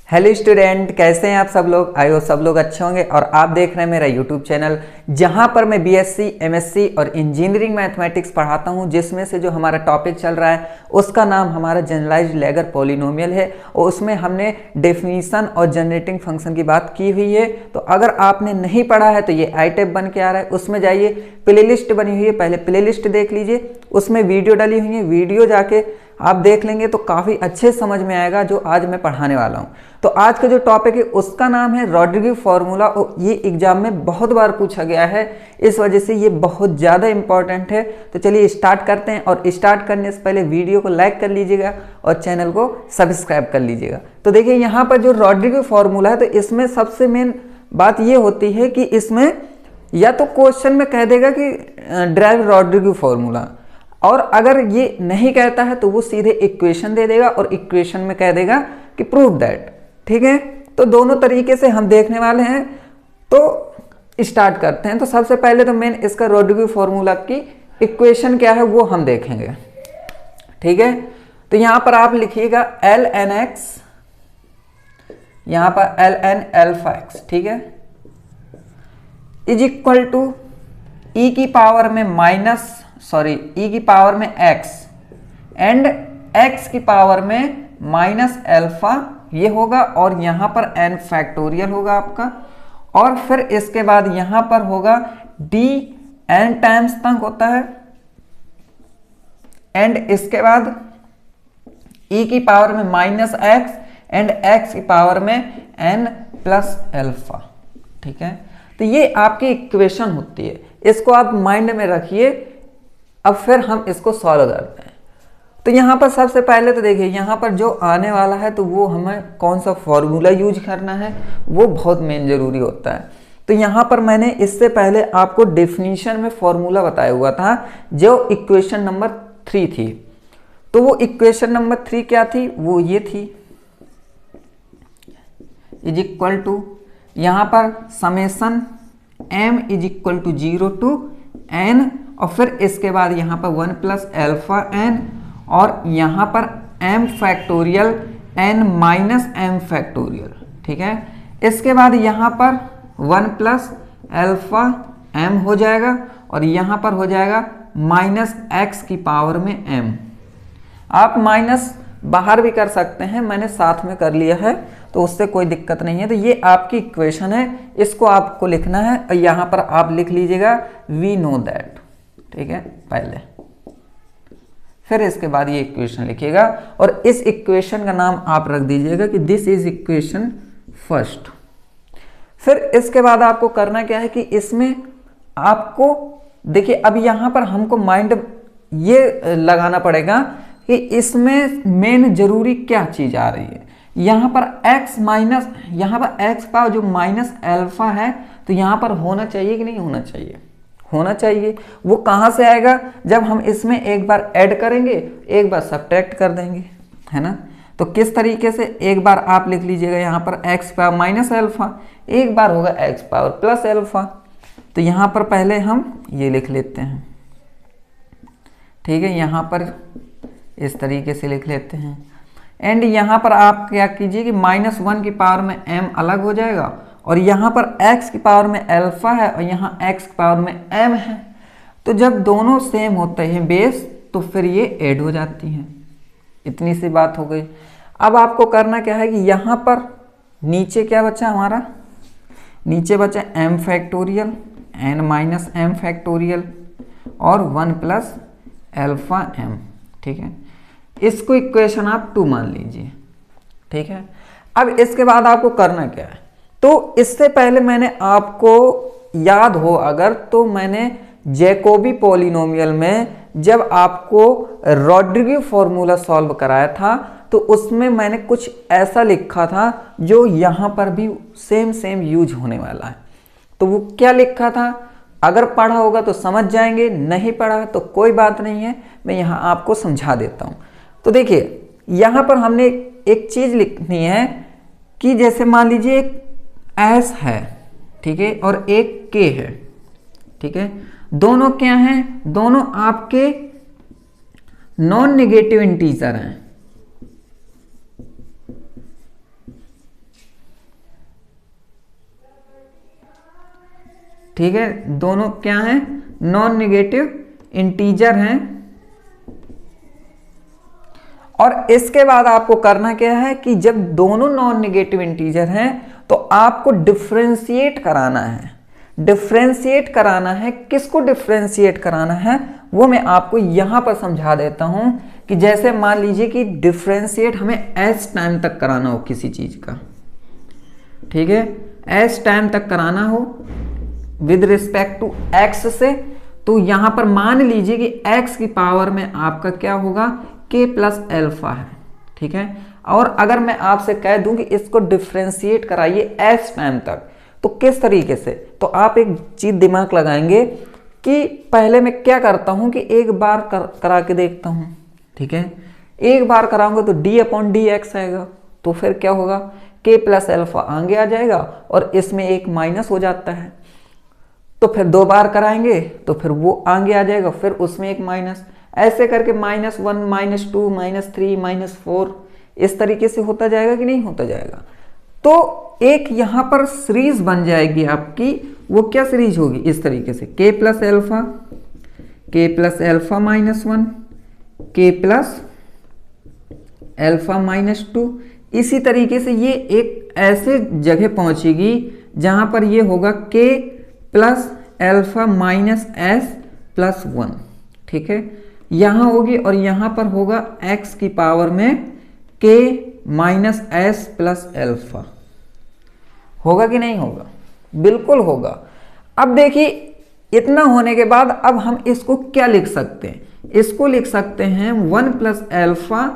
Hello student, कैसे हैं आप सब लोग। आई होप सब लोग अच्छे होंगे। और आप देख रहे हैं मेरा यूट्यूब चैनल, जहां पर मैं बीएससी, एमएससी और इंजीनियरिंग मैथमेटिक्स पढ़ाता हूं, जिसमें से जो हमारा टॉपिक चल रहा है उसका नाम हमारा जनरलाइज्ड लेगर पॉलिनोमियल है। और उसमें हमने डेफिनीशन और जनरेटिंग फंक्शन की बात की हुई है। तो अगर आपने नहीं पढ़ा है तो ये आई टैब बन के आ रहा है, उसमें जाइए, प्ले लिस्ट बनी हुई है, पहले प्ले लिस्ट देख लीजिए, उसमें वीडियो डाली हुई है, वीडियो जाके आप देख लेंगे तो काफ़ी अच्छे समझ में आएगा जो आज मैं पढ़ाने वाला हूँ। तो आज का जो टॉपिक है उसका नाम है रॉड्रिगो फार्मूला, और ये एग्जाम में बहुत बार पूछा गया है, इस वजह से ये बहुत ज़्यादा इंपॉर्टेंट है। तो चलिए स्टार्ट करते हैं, और स्टार्ट करने से पहले वीडियो को लाइक कर लीजिएगा और चैनल को सब्सक्राइब कर लीजिएगा। तो देखिए यहाँ पर जो रॉड्रिगो फार्मूला है, तो इसमें सबसे मेन बात ये होती है कि इसमें या तो क्वेश्चन में कह देगा कि ड्राइव रॉड्रिगो फार्मूला, और अगर ये नहीं कहता है तो वो सीधे इक्वेशन दे देगा और इक्वेशन में कह देगा कि प्रूव दैट। ठीक है, तो दोनों तरीके से हम देखने वाले हैं। तो स्टार्ट करते हैं। तो सबसे पहले तो मेन इसका रॉड्रिगो फार्मूला की इक्वेशन क्या है वो हम देखेंगे। ठीक है, तो यहां पर आप लिखिएगा एल एन एक्स, यहां पर एल एन एल्फा एक्स, ठीक है, इज इक्वल टू ई की पावर में ई की पावर में x एंड x की पावर में माइनस एल्फा, ये होगा, और यहां पर n फैक्टोरियल होगा आपका, और फिर इसके बाद यहां पर होगा d n टाइम्स तक होता है, एंड इसके बाद e की पावर में माइनस x एंड x की पावर में n प्लस एल्फा। ठीक है, तो ये आपकी इक्वेशन होती है, इसको आप माइंड में रखिए। अब फिर हम इसको सॉल्व करते हैं। तो यहाँ पर सबसे पहले तो देखिए, यहाँ पर जो आने वाला है तो वो हमें कौन सा फॉर्मूला यूज करना है वो बहुत मेन जरूरी होता है। तो यहाँ पर मैंने इससे पहले आपको डेफिनीशन में फॉर्मूला बताया हुआ था, जो इक्वेशन नंबर 3 थी। तो वो इक्वेशन नंबर 3 क्या थी, वो ये थी, इज इक्वल टू, यहाँ पर summation m is equal to 0 to n, और फिर इसके बाद यहाँ पर 1 प्लस एल्फा n, और यहाँ पर m factorial n minus m factorial. ठीक है, इसके बाद यहाँ पर 1 प्लस एल्फा m हो जाएगा, और यहाँ पर हो जाएगा माइनस x की पावर में m। आप माइनस बाहर भी कर सकते हैं, मैंने साथ में कर लिया है तो उससे कोई दिक्कत नहीं है। तो ये आपकी इक्वेशन है, इसको आपको लिखना है, और यहाँ पर आप लिख लीजिएगा वी नो दैट। ठीक है, पहले, फिर इसके बाद ये इक्वेशन लिखिएगा, और इस इक्वेशन का नाम आप रख दीजिएगा कि दिस इज इक्वेशन फर्स्ट। फिर इसके बाद आपको करना क्या है कि इसमें आपको देखिए, अब यहाँ पर हमको माइंड ये लगाना पड़ेगा कि इसमें मेन जरूरी क्या चीज आ रही है। यहाँ पर x माइनस, यहाँ पर x पावर जो माइनस एल्फा है, तो यहाँ पर होना चाहिए कि नहीं होना चाहिए, होना चाहिए। वो कहाँ से आएगा, जब हम इसमें एक बार ऐड करेंगे, एक बार सब्ट्रैक्ट कर देंगे, है ना। तो किस तरीके से, एक बार आप लिख लीजिएगा यहाँ पर x पावर माइनस एल्फा, एक बार होगा x पावर प्लस एल्फा। तो यहाँ पर पहले हम ये लिख लेते हैं। ठीक है, यहाँ पर इस तरीके से लिख लेते हैं, एंड यहाँ पर आप क्या कीजिए कि -1 की पावर में m अलग हो जाएगा, और यहाँ पर x की पावर में एल्फा है और यहाँ x की पावर में m है। तो जब दोनों सेम होते हैं बेस, तो फिर ये ऐड हो जाती हैं। इतनी सी बात हो गई। अब आपको करना क्या है कि यहाँ पर नीचे क्या बचा हमारा, नीचे बचा m factorial n minus m factorial और 1 प्लस एल्फा m। ठीक है, इसको इक्वेशन आप 2 मान लीजिए। ठीक है, अब इसके बाद आपको करना क्या है, तो इससे पहले मैंने आपको याद हो अगर, तो मैंने जैकोबी पॉलिनोमियल में जब आपको रॉड्रिगो फार्मूला सॉल्व कराया था, तो उसमें मैंने कुछ ऐसा लिखा था जो यहाँ पर भी सेम यूज होने वाला है। तो वो क्या लिखा था, अगर पढ़ा होगा तो समझ जाएंगे, नहीं पढ़ा तो कोई बात नहीं है, मैं यहाँ आपको समझा देता हूँ। तो देखिए, यहाँ पर हमने एक चीज लिखनी है कि जैसे मान लीजिए एक S है, ठीक है, और एक K है। ठीक है, दोनों क्या हैं, दोनों आपके नॉन नेगेटिव इंटीजर हैं। ठीक है, दोनों क्या हैं, नॉन नेगेटिव इंटीजर हैं। और इसके बाद आपको करना क्या है कि जब दोनों नॉन नेगेटिव इंटीजर हैं तो आपको डिफरेंशिएट कराना है। डिफरेंशिएट कराना है, किसको डिफरेंशिएट कराना है वो मैं आपको यहां पर समझा देता हूं कि जैसे मान लीजिए कि डिफरेंशिएट हमें एस टाइम तक कराना हो किसी चीज का, ठीक है, एस टाइम तक कराना हो विद रिस्पेक्ट टू एक्स से, तो यहां पर मान लीजिए कि एक्स की पावर में आपका क्या होगा, के प्लस एल्फा है, ठीक है। और अगर मैं आपसे कह दूं कि इसको डिफरेंशिएट कराइए एस टाइम तक, तो किस तरीके से, तो आप एक चीज दिमाग लगाएंगे कि पहले मैं क्या करता हूं कि एक बार करा के देखता हूं, ठीक है। एक बार कराऊंगा तो डी अपॉन डी एक्स आएगा, तो फिर क्या होगा, के प्लस एल्फा आगे आ जाएगा और इसमें एक माइनस हो जाता है। तो फिर दो बार कराएंगे तो फिर वो आगे आ जाएगा, फिर उसमें एक माइनस, ऐसे करके -1 -2 -3 -4 इस तरीके से होता जाएगा कि नहीं होता जाएगा। तो एक यहां पर सीरीज बन जाएगी आपकी, वो क्या सीरीज होगी, इस तरीके से k plus alpha -1 k plus alpha -2। इसी तरीके से ये एक ऐसे जगह पहुंचेगी जहां पर ये होगा k प्लस एल्फा -s+1, ठीक है, यहां होगी और यहां पर होगा x की पावर में k -s+α। होगा कि नहीं होगा, बिल्कुल होगा। अब देखिए इतना होने के बाद अब हम इसको क्या लिख सकते हैं, इसको लिख सकते हैं 1 प्लस एल्फा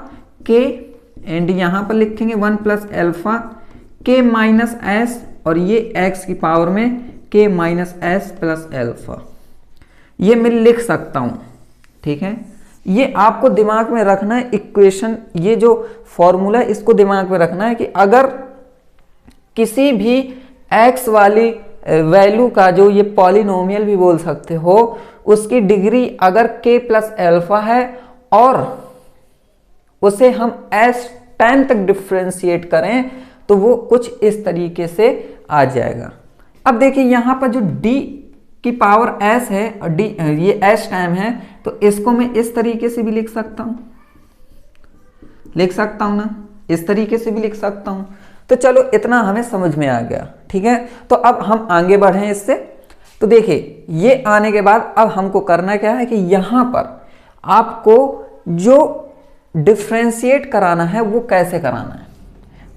के, एंड यहां पर लिखेंगे 1 प्लस एल्फा के माइनस एस, और ये x की पावर में k -s+α। ये मैं लिख सकता हूं, ठीक है। ये आपको दिमाग में रखना है इक्वेशन, ये जो फॉर्मूला इसको दिमाग में रखना है कि अगर किसी भी x वाली वैल्यू का, जो ये पॉलिनोमियल भी बोल सकते हो, उसकी डिग्री अगर k प्लस एल्फा है और उसे हम s टाइम तक डिफ्रेंशिएट करें तो वो कुछ इस तरीके से आ जाएगा। अब देखिए यहां पर जो d की पावर s है और d ये s टाइम है, तो इसको मैं इस तरीके से भी लिख सकता हूं, लिख सकता हूं ना, इस तरीके से भी लिख सकता हूं। तो चलो इतना हमें समझ में आ गया, ठीक है। तो अब हम आगे बढ़े इससे। तो देखिए ये आने के बाद अब हमको करना क्या है कि यहां पर आपको जो डिफरेंशिएट कराना है वो कैसे कराना है।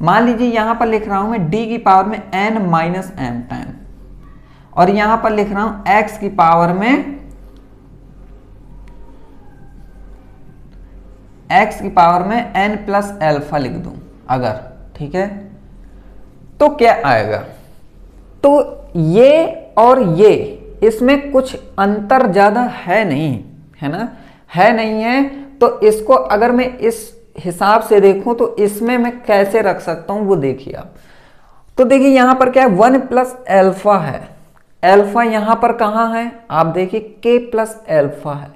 मान लीजिए यहां पर लिख रहा हूं मैं d की पावर में n माइनस m टाइम, और यहां पर लिख रहा हूं x की पावर में n प्लस एल्फा लिख दूं अगर, ठीक है, तो क्या आएगा, तो ये और ये इसमें कुछ अंतर ज्यादा है नहीं, है ना, है नहीं है। तो इसको अगर मैं इस हिसाब से देखूं तो इसमें मैं कैसे रख सकता हूं वो देखिए आप। तो देखिए यहां पर क्या है, 1 प्लस एल्फा है, एल्फा यहां पर कहां है, आप देखिए k प्लस एल्फा है,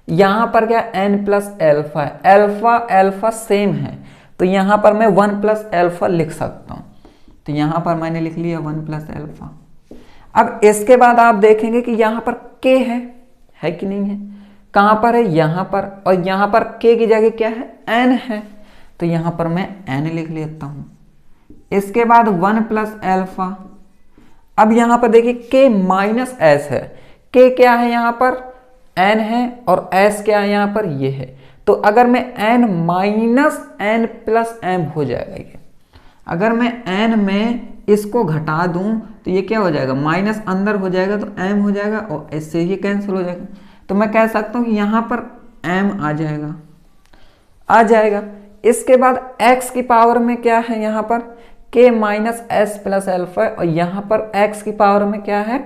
यहां पर क्या n प्लस एल्फा है, एल्फा एल्फा सेम है, तो यहां पर मैं 1 प्लस एल्फा लिख सकता हूं। तो यहां पर मैंने लिख लिया 1 प्लस एल्फा। अब इसके बाद आप देखेंगे कि यहां पर k है कि नहीं है, कहां पर है, यहां पर, और यहां पर k की जगह क्या है, n है, तो यहां पर मैं n लिख लेता हूं। इसके बाद 1 प्लस एल्फा। अब यहां पर देखिए k माइनस एस है, k क्या है यहां पर, n है, और s क्या है यहां पर, ये है। तो अगर मैं n minus n plus m हो जाएगा ये, अगर मैं n में इसको घटा दूं तो ये क्या हो जाएगा, माइनस अंदर हो जाएगा तो m हो जाएगा, और इससे ये कैंसिल हो जाएगा। तो मैं कह सकता हूं कि यहां पर m आ जाएगा। इसके बाद x की पावर में क्या है, यहां पर k minus S plus alpha, और यहां पर x की पावर में क्या है,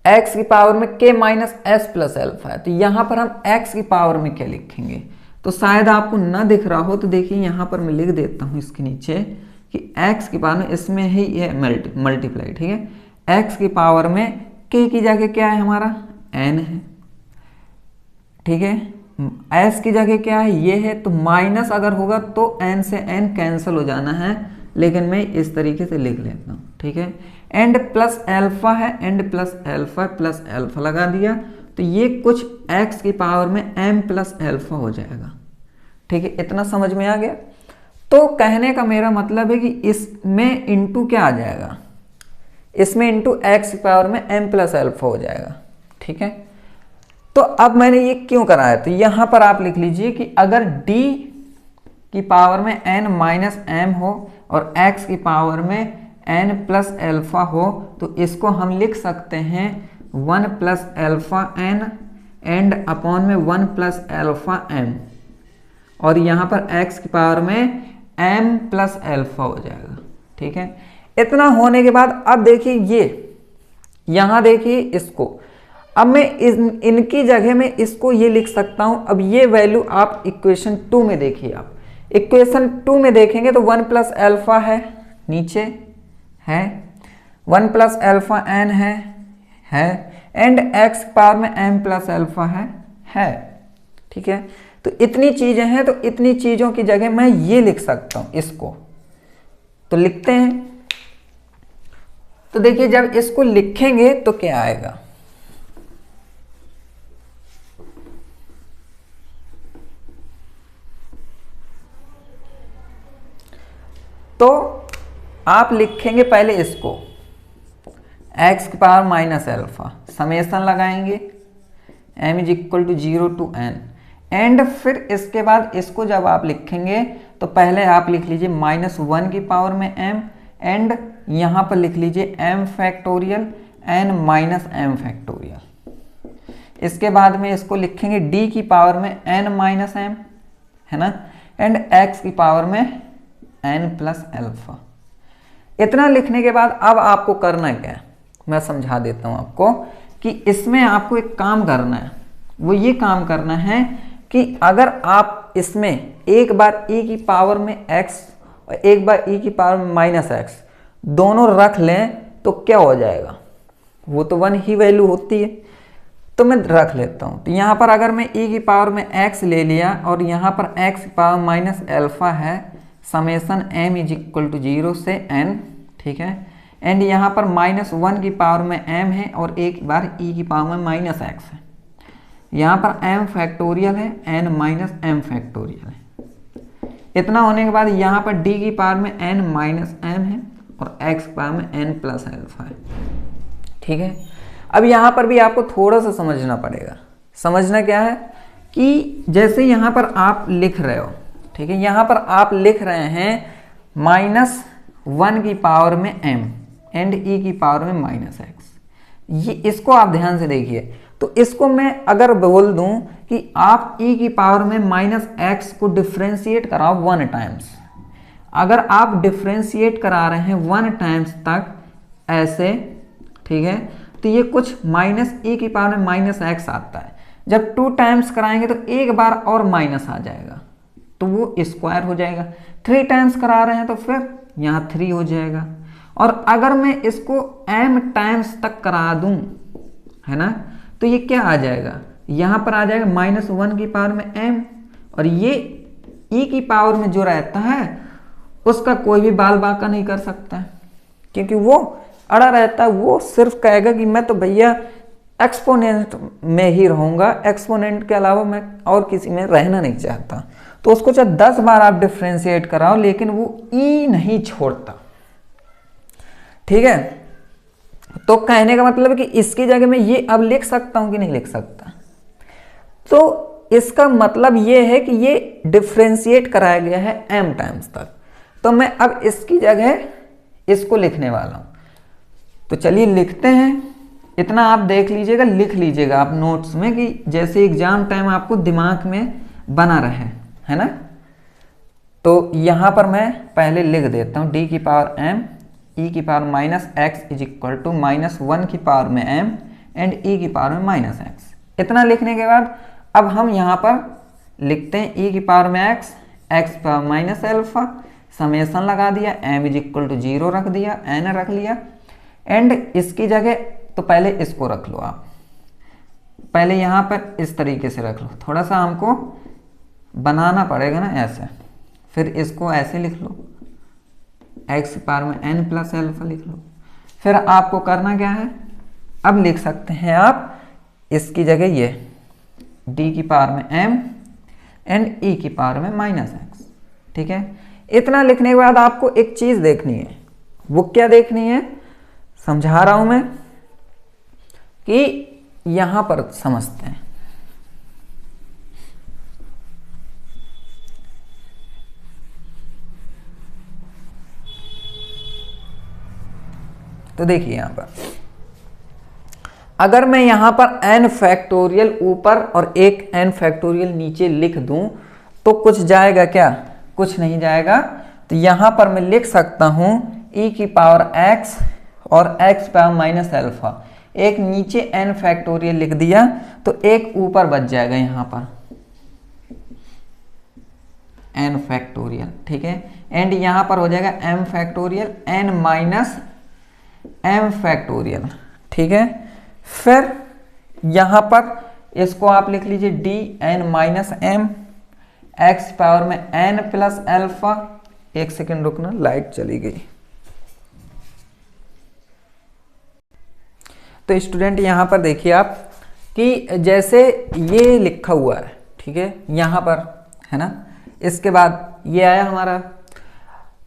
x की पावर में k minus S plus alpha है। तो यहां पर हम x की पावर में क्या लिखेंगे, तो शायद आपको ना दिख रहा हो, तो देखिए यहां पर मैं लिख देता हूं इसके नीचे कि x की पावर में, इसमें ही ये मल्टीप्लाई, ठीक है, x की पावर में k की जगह क्या है हमारा, n है, ठीक है, s की जगह क्या है, ये है, तो माइनस अगर होगा तो n से n कैंसिल हो जाना है, लेकिन मैं इस तरीके से लिख लेता हूं, ठीक है। एंड प्लस एल्फा है, and plus alpha plus alpha लगा दिया, तो ये कुछ x की पावर में m प्लस एल्फा हो जाएगा। ठीक है, इतना समझ में आ गया। तो कहने का मेरा मतलब है कि इसमें इंटू क्या आ जाएगा, इसमें इंटू x की पावर में m प्लस एल्फा हो जाएगा। ठीक है, तो अब मैंने ये क्यों कराया, तो यहां पर आप लिख लीजिए कि अगर d की पावर में n माइनस m हो और x की पावर में n प्लस एल्फा हो, तो इसको हम लिख सकते हैं 1 plus alpha n and upon में 1 प्लस एल्फा m, और यहाँ पर x की पावर में m प्लस एल्फा हो जाएगा। ठीक है, इतना होने के बाद अब देखिए ये यहाँ देखिए इसको, अब मैं इनकी जगह में इसको ये लिख सकता हूँ। अब ये वैल्यू आप इक्वेशन 2 में देखिए, आप इक्वेशन 2 में देखेंगे तो 1 प्लस एल्फा है, नीचे है 1 प्लस एल्फा n है एंड x पावर में m प्लस एल्फा है। ठीक है, तो इतनी चीजें हैं, तो इतनी चीजों की जगह मैं ये लिख सकता हूं इसको, तो लिखते हैं। तो देखिए जब इसको लिखेंगे तो क्या आएगा, तो आप लिखेंगे पहले इसको x की पावर माइनस एल्फा, समेसन लगाएंगे m is equal to 0 to n, and फिर इसके बाद इसको जब आप लिखेंगे तो पहले आप लिख लीजिए -1 की पावर में m, एंड यहाँ पर लिख लीजिए m factorial n minus m factorial. इसके बाद में इसको लिखेंगे d की पावर में n माइनस m, है ना, एंड x की पावर में n प्लस एल्फा। इतना लिखने के बाद अब आपको करना क्या है, मैं समझा देता हूं आपको कि इसमें आपको एक काम करना है। वो ये काम करना है कि अगर आप इसमें एक बार e की पावर में x और एक बार e की पावर में माइनस x दोनों रख लें तो क्या हो जाएगा, वो तो 1 ही वैल्यू होती है, तो मैं रख लेता हूं। तो यहाँ पर अगर मैं e की पावर में x ले लिया और यहाँ पर x की पावर माइनस एल्फा है, summation m is equal to 0 से n। ठीक है, एंड यहाँ पर -1 की पावर में m है और एक बार e की पावर में माइनस x है। यहाँ पर m फैक्टोरियल है, n माइनस m फैक्टोरियल है। इतना होने के बाद यहाँ पर d की पावर में n माइनस m है और x की पावर में n प्लस एल्फा है। ठीक है, अब यहाँ पर भी आपको थोड़ा सा समझना पड़ेगा। समझना क्या है कि जैसे यहाँ पर आप लिख रहे हो, ठीक है, यहाँ पर आप लिख रहे हैं -1 की पावर में m एंड e की पावर में माइनस x, ये इसको आप ध्यान से देखिए। तो इसको मैं अगर बोल दूं कि आप e की पावर में माइनस x को डिफ्रेंशिएट कराओ 1 टाइम्स, अगर आप डिफ्रेंशिएट करा रहे हैं 1 टाइम्स तक ऐसे, ठीक है, तो ये कुछ -e की पावर में माइनस x आता है। जब 2 टाइम्स कराएंगे तो एक बार और माइनस आ जाएगा, तो वो स्क्वायर हो जाएगा। 3 टाइम्स करा रहे हैं तो फिर यहाँ 3 हो जाएगा। और अगर मैं इसको m टाइम्स तक करा दूं, है ना, तो ये क्या आ जाएगा, यहाँ पर आ जाएगा -1 की पावर में m, और ये e की पावर में जो रहता है उसका कोई भी बाल बांका नहीं कर सकता है, क्योंकि वो अड़ा रहता है। वो सिर्फ कहेगा कि मैं तो भैया एक्सपोनेंट में ही रहूंगा, एक्सपोनेंट के अलावा मैं और किसी में रहना नहीं चाहता। तो उसको चाहे 10 बार आप डिफ्रेंशिएट कराओ लेकिन वो e नहीं छोड़ता। ठीक है, तो कहने का मतलब है कि इसकी जगह में ये अब लिख सकता हूं कि नहीं लिख सकता। तो इसका मतलब ये है कि ये डिफ्रेंशिएट कराया गया है m टाइम्स तक, तो मैं अब इसकी जगह इसको लिखने वाला हूं। तो चलिए लिखते हैं। इतना आप देख लीजिएगा, लिख लीजिएगा आप नोट्स में कि जैसे एग्जाम टाइम आपको दिमाग में बना रहे, है ना। तो यहां पर मैं पहले लिख देता हूं d की पावर m e की power minus x is equal to -1 की पावर में m एंड e की पावर में माइनस x। इतना लिखने के बाद अब हम यहाँ पर लिखते हैं e की पावर में x की पावर माइनस एल्फा, समेसन लगा दिया, m इज इक्वल टू 0 रख दिया, n रख लिया, एंड इसकी जगह तो पहले इसको रख लो आप, पहले यहाँ पर इस तरीके से रख लो, थोड़ा सा हमको बनाना पड़ेगा ना ऐसे, फिर इसको ऐसे लिख लो, x की पावर में n प्लस एल्फा लिख लो, फिर आपको करना क्या है, अब लिख सकते हैं आप इसकी जगह ये d की पावर में m एंड e की पावर में -x। ठीक है, इतना लिखने के बाद आपको एक चीज देखनी है। वो क्या देखनी है, समझा रहा हूं मैं कि यहां पर समझते हैं। तो देखिए यहां पर अगर मैं यहां पर n फैक्टोरियल ऊपर और एक n फैक्टोरियल नीचे लिख दूं तो कुछ जाएगा क्या, कुछ नहीं जाएगा। तो यहां पर मैं लिख सकता हूं e की पावर x और x पावर माइनस अल्फा, एक नीचे n फैक्टोरियल लिख दिया तो एक ऊपर बच जाएगा यहां पर n फैक्टोरियल। ठीक है, एंड यहां पर हो जाएगा m factorial n minus m factorial. ठीक है, फिर यहां पर इसको आप लिख लीजिए D N minus M X power में n प्लस अल्फा। एक सेकेंड रुकना, लाइट चली गई। तो स्टूडेंट यहां पर देखिए आप कि जैसे ये लिखा हुआ है, ठीक है, यहां पर है ना, इसके बाद ये आया हमारा,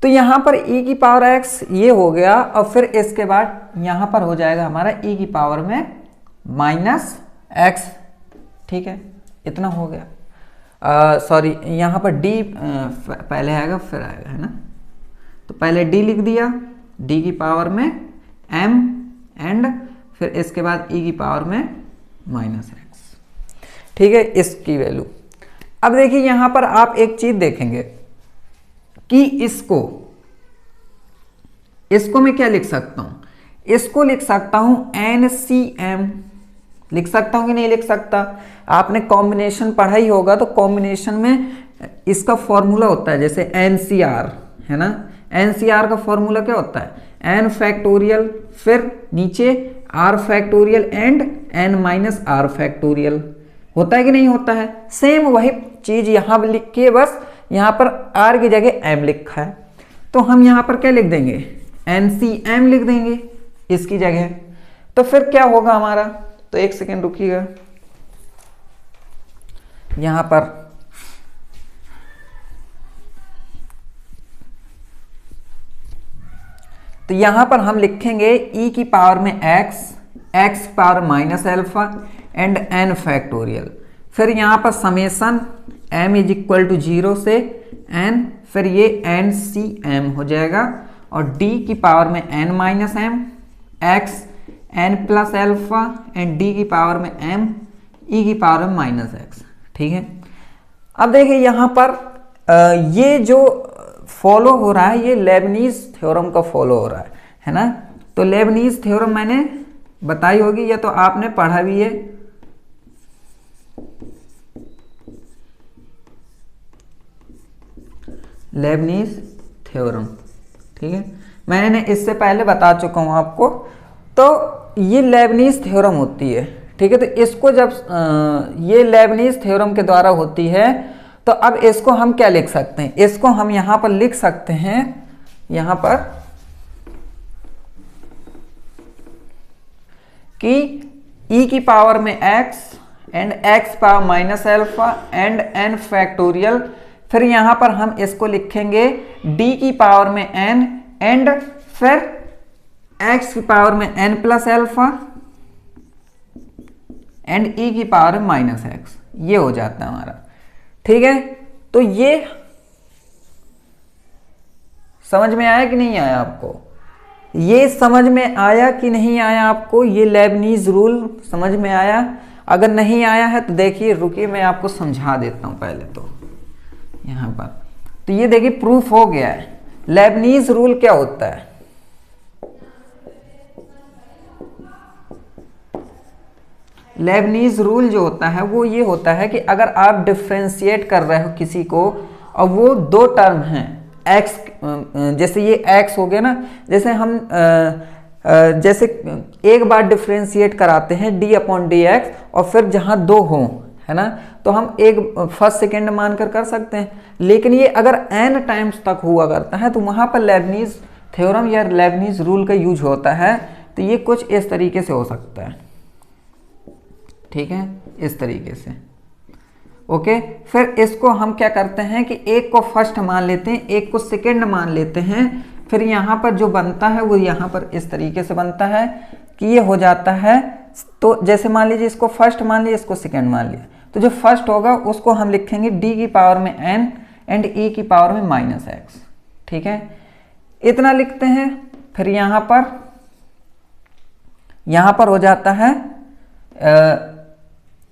तो यहां पर e की पावर x ये हो गया और फिर इसके बाद यहां पर हो जाएगा हमारा e की पावर में माइनस x। ठीक है, इतना हो गया। सॉरी, यहां पर d पहले आएगा फिर आएगा, है ना। तो पहले d लिख दिया, d की पावर में m एंड फिर इसके बाद e की पावर में माइनस x। ठीक है, इसकी वैल्यू। अब देखिए यहां पर आप एक चीज देखेंगे कि इसको मैं क्या लिख सकता हूं, इसको लिख सकता हूं NCM। लिख सकता हूं कि नहीं लिख सकता। आपने कॉम्बिनेशन पढ़ा ही होगा, तो कॉम्बिनेशन में इसका फॉर्मूला होता है जैसे NCR, है ना। NCR का फॉर्मूला क्या होता है, n फैक्टोरियल फिर नीचे r factorial and n minus r factorial. होता है कि नहीं होता है। सेम वही चीज यहां पर लिख के, बस यहां पर r की जगह m लिखा है, तो हम यहां पर क्या लिख देंगे, NCM लिख देंगे इसकी जगह। तो फिर क्या होगा हमारा, तो एक सेकेंड रुकिएगा, यहां पर तो यहां पर हम लिखेंगे e की पावर में x power minus alpha and n factorial. फिर यहां पर summation m is equal to 0 से n, फिर ये NCM हो जाएगा और d की पावर में n minus m x n plus alpha and d की पावर में m e की पावर में माइनस x। ठीक है, अब देखिए यहां पर ये जो फॉलो हो रहा है ये लेबनीज थ्योरम का फॉलो हो रहा है ना। तो लेबनीज थ्योरम मैंने बताई होगी या तो आपने पढ़ा भी है। लेबनीज थ्योरम, ठीक है, मैंने इससे पहले बता चुका हूं आपको। तो ये लेबनीज थ्योरम होती है, ठीक है। तो इसको जब ये लेबनीज थ्योरम के द्वारा होती है, तो अब इसको हम क्या लिख सकते हैं, इसको हम यहां पर लिख सकते हैं, यहां पर कि e की पावर में x and x power minus alpha and n factorial. फिर यहां पर हम इसको लिखेंगे d की पावर में n एंड फिर x की पावर में n plus alpha and e की पावर में माइनस x। ये हो जाता है हमारा, ठीक है। तो ये समझ में आया कि नहीं आया आपको, ये समझ में आया कि नहीं आया आपको, ये लेबनीज रूल समझ में आया। अगर नहीं आया है तो देखिए, रुकिए मैं आपको समझा देता हूं पहले तो यहां पर। तो ये देखिए प्रूफ हो गया है। लेबनीज रूल क्या होता है, लेबनीज रूल जो होता है वो ये होता है कि अगर आप डिफ्रेंशिएट कर रहे हो किसी को और वो दो टर्म हैं x, जैसे ये x हो गया ना, जैसे हम जैसे एक बार डिफ्रेंशिएट कराते हैं d अपॉन डी एक्स और फिर जहां दो हो, है ना, तो हम एक फर्स्ट सेकेंड मानकर कर सकते हैं। लेकिन ये अगर n टाइम्स तक हुआ करता है तो वहां पर लेबनीज थ्योरम या लेबनीज रूल का यूज होता है तो ये कुछ इस तरीके से हो सकता है, ठीक है, इस तरीके से। ओके, फिर इसको हम क्या करते हैं कि एक को फर्स्ट मान लेते हैं, एक को सेकंड मान लेते हैं, फिर यहाँ पर जो बनता है वो यहाँ पर इस तरीके से बनता है कि ये हो जाता है। तो जैसे मान लीजिए इसको फर्स्ट मान लिया, इसको सेकंड मान लिया, तो जो फर्स्ट होगा उसको हम लिखेंगे d की पावर में n एंड e की पावर में -x, ठीक है, इतना लिखते हैं। फिर यहाँ पर हो जाता है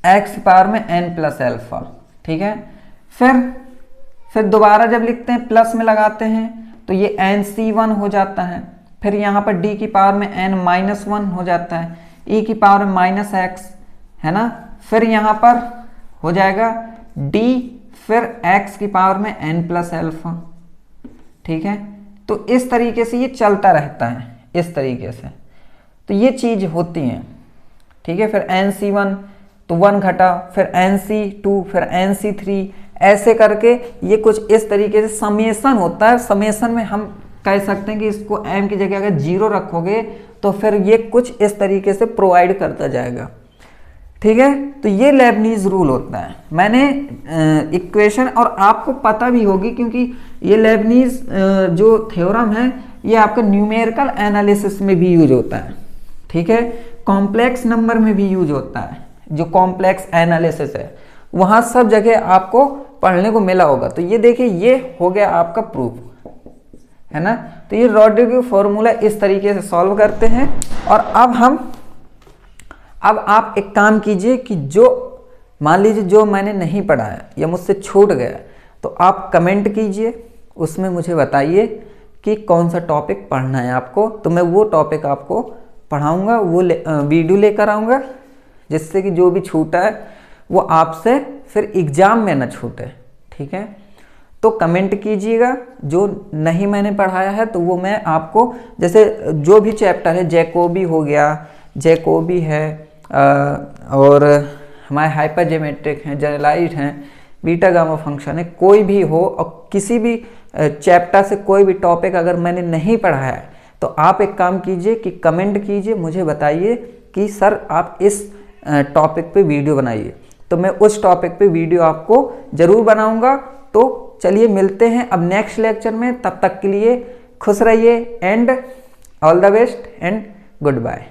x की पावर में n प्लस एल्फा, ठीक है। फिर दोबारा जब लिखते हैं प्लस में लगाते हैं तो ये nc1 हो जाता है। फिर यहाँ पर d की पावर में n-1 हो जाता है, e की पावर में -x, है ना। फिर यहाँ पर हो जाएगा d, फिर x की पावर में n प्लस एल्फा, ठीक है। तो इस तरीके से ये चलता रहता है, इस तरीके से, तो ये चीज होती है, ठीक है। फिर nc1 तो 1 घटा, फिर nc2, फिर nc3, ऐसे करके ये कुछ इस तरीके से समेशन होता है। समेशन में हम कह सकते हैं कि इसको m की जगह अगर 0 रखोगे तो फिर ये कुछ इस तरीके से प्रोवाइड करता जाएगा, ठीक है। तो ये लेबनीज रूल होता है। मैंने इक्वेशन और आपको पता भी होगी क्योंकि ये लेबनीज जो थ्योरम है ये आपका न्यूमेरिकल एनालिसिस में भी यूज होता है, ठीक है, कॉम्प्लेक्स नंबर में भी यूज होता है। जो कॉम्प्लेक्स एनालिसिस है वहाँ सब जगह आपको पढ़ने को मिला होगा। तो ये देखिए, ये हो गया आपका प्रूफ, है ना। तो ये रॉड्रिगो फॉर्मूला इस तरीके से सॉल्व करते हैं। और अब आप एक काम कीजिए कि जो मान लीजिए जो मैंने नहीं पढ़ा है या मुझसे छूट गया, तो आप कमेंट कीजिए, उसमें मुझे बताइए कि कौन सा टॉपिक पढ़ना है आपको, तो मैं वो टॉपिक आपको पढ़ाऊँगा, वो वीडियो लेकर आऊँगा, जिससे कि जो भी छूटा है वो आपसे फिर एग्ज़ाम में ना छूटे, ठीक है। तो कमेंट कीजिएगा, जो नहीं मैंने पढ़ाया है तो वो मैं आपको, जैसे जो भी चैप्टर है, जैकोबी हो गया, जैकोबी है, और हमारे हाइपरजेमेट्रिक हैं, जनरलाइज हैं, बीटा गामा फंक्शन है, कोई भी हो, और किसी भी चैप्टर से कोई भी टॉपिक अगर मैंने नहीं पढ़ाया है तो आप एक काम कीजिए कि कमेंट कीजिए, मुझे बताइए कि सर आप इस टॉपिक पे वीडियो बनाइए, तो मैं उस टॉपिक पे वीडियो आपको ज़रूर बनाऊंगा। तो चलिए मिलते हैं अब नेक्स्ट लेक्चर में, तब तक के लिए खुश रहिए and all the best and good bye.